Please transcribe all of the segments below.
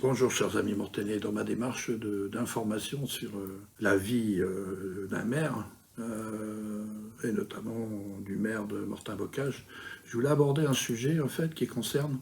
Bonjour chers amis mortainais, dans ma démarche d'information sur la vie d'un maire, et notamment du maire de Mortain-Bocage, je voulais aborder un sujet en fait qui concerne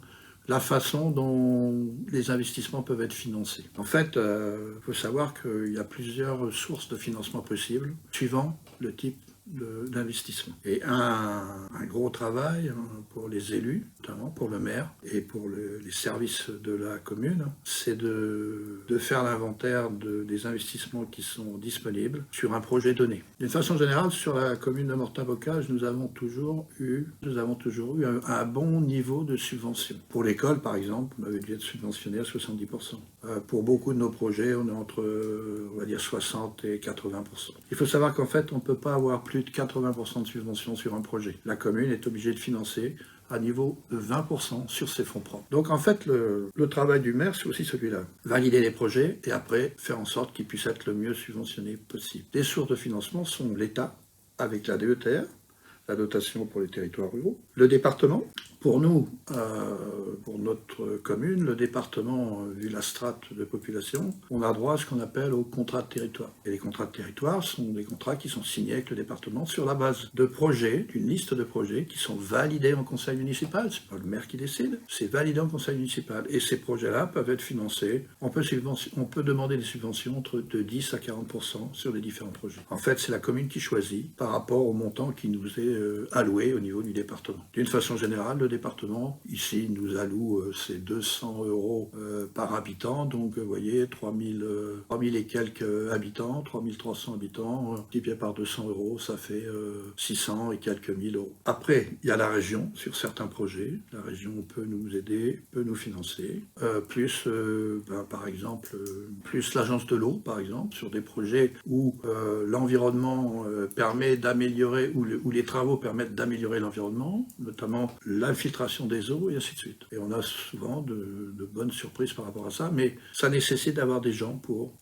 la façon dont les investissements peuvent être financés. En fait, il faut savoir qu'il y a plusieurs sources de financement possibles, suivant le type d'investissement. Et un gros travail pour les élus, notamment pour le maire et pour les services de la commune, c'est de faire l'inventaire des investissements qui sont disponibles sur un projet donné. D'une façon générale, sur la commune de Mortain-Bocage, nous avons toujours eu un bon niveau de subvention. Pour l'école, par exemple, on avait dû être subventionné à 70%. Pour beaucoup de nos projets, on est entre, on va dire, 60 et 80%. Il faut savoir qu'en fait, on ne peut pas avoir plus de 80% de subvention sur un projet. La commune est obligée de financer à niveau de 20% sur ses fonds propres. Donc en fait, le travail du maire, c'est aussi celui-là. Valider les projets et après faire en sorte qu'ils puissent être le mieux subventionnés possible. Les sources de financement sont l'État, avec la DETR, la dotation pour les territoires ruraux, le département. Pour nous, pour notre commune, le département, vu la strate de population, on a droit à ce qu'on appelle au contrat de territoire. Et les contrats de territoire sont des contrats qui sont signés avec le département sur la base de projets, d'une liste de projets qui sont validés en conseil municipal. C'est pas le maire qui décide, c'est validé en conseil municipal. Et ces projets-là peuvent être financés. On peut demander des subventions de 10 à 40% sur les différents projets. En fait, c'est la commune qui choisit par rapport au montant qui nous est alloué au niveau du département. D'une façon générale, le département, ici, nous alloue ces 200 € par habitant, donc vous voyez, 3000 et quelques habitants, 3300 habitants, multiplié par 200 €, ça fait 600 et quelques mille euros. Après, il y a la région, sur certains projets, la région peut nous aider, peut nous financer, par exemple, plus l'agence de l'eau, par exemple, sur des projets où l'environnement permet d'améliorer, où les travaux permettent d'améliorer l'environnement, notamment l'infiltration des eaux et ainsi de suite. Et on a souvent de bonnes surprises par rapport à ça, mais ça nécessite d'avoir des gens pour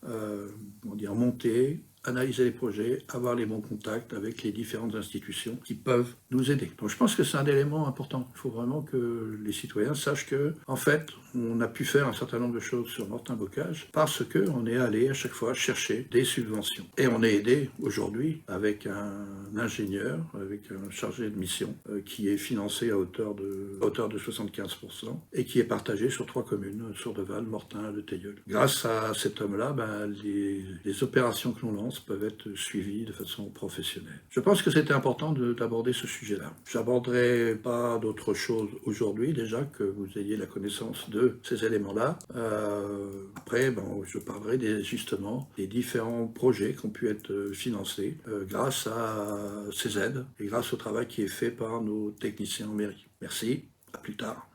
monter, analyser les projets, avoir les bons contacts avec les différentes institutions qui peuvent nous aider. Donc je pense que c'est un élément important. Il faut vraiment que les citoyens sachent que, en fait, on a pu faire un certain nombre de choses sur Mortain-Bocage parce qu'on est allé à chaque fois chercher des subventions. Et on est aidé aujourd'hui avec un ingénieur, avec un chargé de mission qui est financé à hauteur de 75% et qui est partagé sur 3 communes, Sourdeval, Mortain et Le Teilleul. Grâce à cet homme-là, les opérations que l'on lance peuvent être suivies de façon professionnelle. Je pense que c'était important d'aborder ce sujet-là. Je n'aborderai pas d'autre chose aujourd'hui, déjà que vous ayez la connaissance de ces éléments-là. Après, je parlerai justement des différents projets qui ont pu être financés grâce à ces aides et grâce au travail qui est fait par nos techniciens en mairie. Merci, à plus tard.